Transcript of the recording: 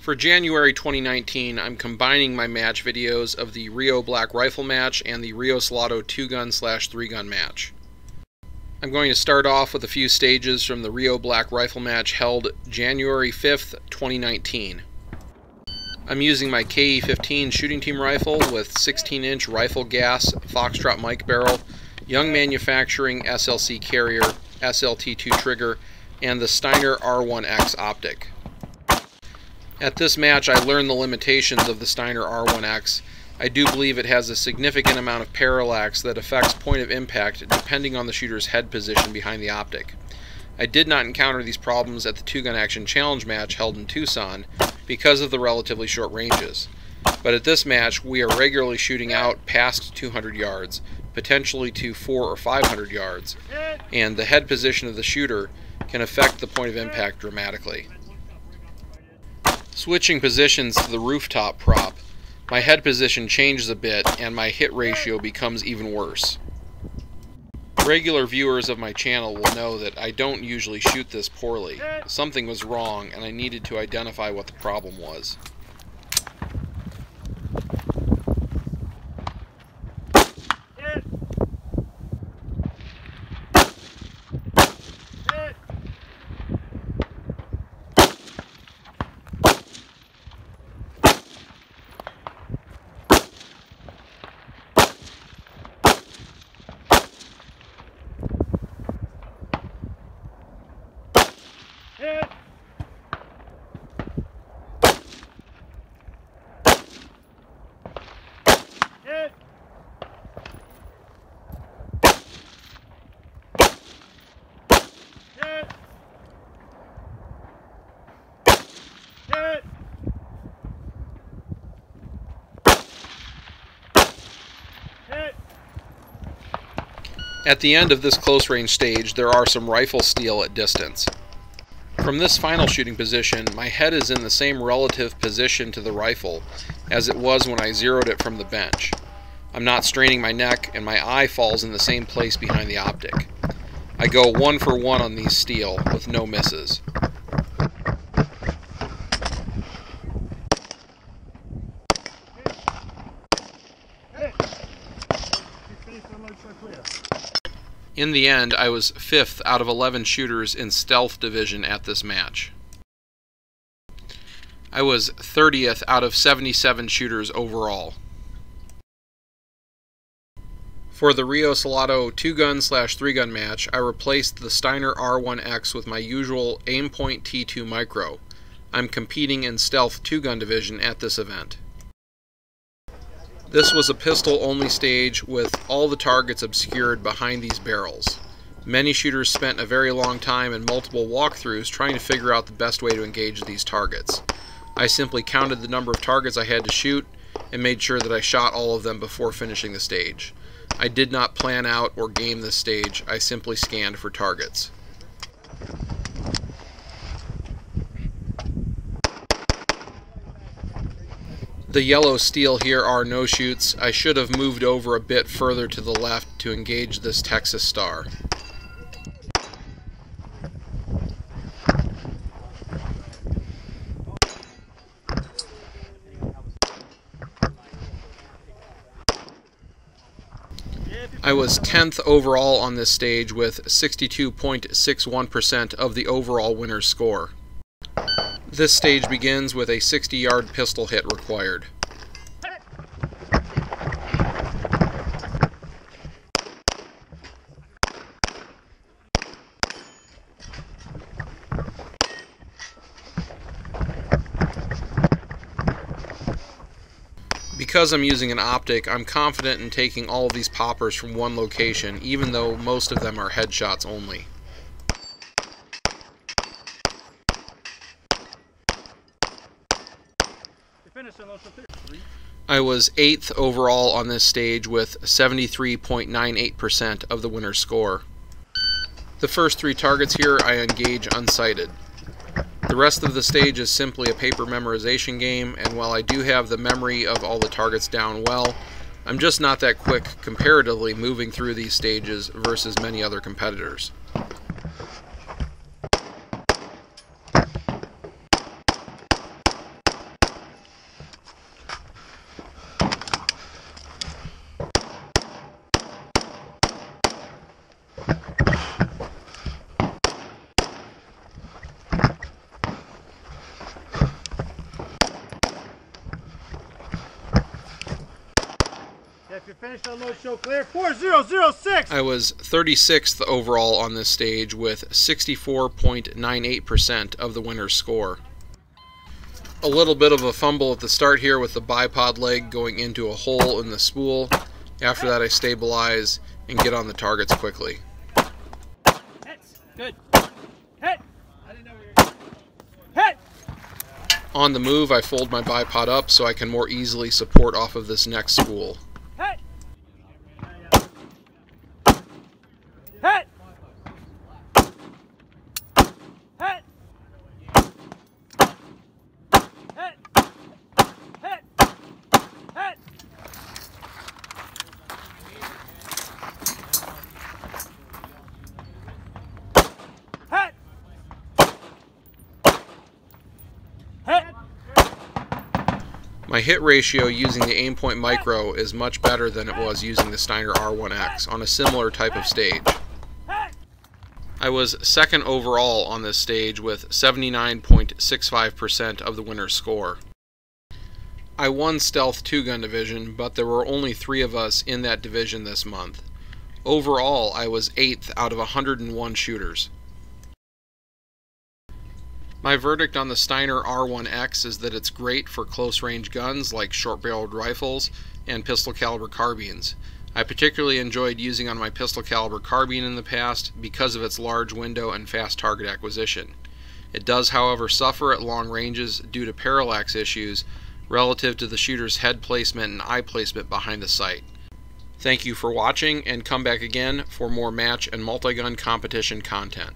For January 2019, I'm combining my match videos of the Rio Black Rifle match and the Rio Salado 2-gun/3-gun match. I'm going to start off with a few stages from the Rio Black Rifle match held January 5th, 2019. I'm using my KE-15 shooting team rifle with 16-inch rifle gas Foxtrot mic barrel, Young Manufacturing SLC carrier, SLT2 trigger, and the Steiner R1X optic. At this match, I learned the limitations of the Steiner R1X. I do believe it has a significant amount of parallax that affects point of impact depending on the shooter's head position behind the optic. I did not encounter these problems at the 2-gun action challenge match held in Tucson because of the relatively short ranges. But at this match, we are regularly shooting out past 200 yards, potentially to 400 or 500 yards, and the head position of the shooter can affect the point of impact dramatically. Switching positions to the rooftop prop, my head position changes a bit and my hit ratio becomes even worse. Regular viewers of my channel will know that I don't usually shoot this poorly. Something was wrong and I needed to identify what the problem was. At the end of this close range stage, there are some rifle steel at distance. From this final shooting position, my head is in the same relative position to the rifle as it was when I zeroed it from the bench. I'm not straining my neck and my eye falls in the same place behind the optic. I go 1 for 1 on these steel with no misses. In the end, I was 5th out of 11 shooters in stealth division at this match. I was 30th out of 77 shooters overall. For the Rio Salado 2-gun/3-gun match, I replaced the Steiner R1X with my usual Aimpoint T2 Micro. I'm competing in stealth 2-gun division at this event. This was a pistol-only stage with all the targets obscured behind these barrels. Many shooters spent a very long time and multiple walkthroughs trying to figure out the best way to engage these targets. I simply counted the number of targets I had to shoot and made sure that I shot all of them before finishing the stage. I did not plan out or game this stage, I simply scanned for targets. The yellow steel here are no-shoots. I should have moved over a bit further to the left to engage this Texas Star. I was 10th overall on this stage with 62.61% of the overall winner's score. This stage begins with a 60-yard pistol hit required. Because I'm using an optic, I'm confident in taking all of these poppers from one location, even though most of them are headshots only. I was 8th overall on this stage with 73.98% of the winner's score. The first 3 targets here I engage unsighted. The rest of the stage is simply a paper memorization game, and while I do have the memory of all the targets down well, I'm just not that quick comparatively moving through these stages versus many other competitors. If you're finished on load, show clear. 4006. I was 36th overall on this stage with 64.98% of the winner's score. A little bit of a fumble at the start here with the bipod leg going into a hole in the spool. After that I stabilize and get on the targets quickly. Good. Hit. Hit. On the move I fold my bipod up so I can more easily support off of this next spool. Hit. Hit. Hit. Hit. Hit. Hit. Hit. Hit. My hit ratio using the Aimpoint Micro is much better than it was using the Steiner R1X on a similar type of stage. I was second overall on this stage with 79.65% of the winner's score. I won Stealth 2-gun division, but there were only 3 of us in that division this month. Overall, I was 8th out of 101 shooters. My verdict on the Steiner R1X is that it's great for close-range guns like short-barreled rifles and pistol-caliber carbines. I particularly enjoyed using on my pistol-caliber carbine in the past because of its large window and fast target acquisition. It does, however, suffer at long ranges due to parallax issues relative to the shooter's head placement and eye placement behind the sight. Thank you for watching, and come back again for more match and multi-gun competition content.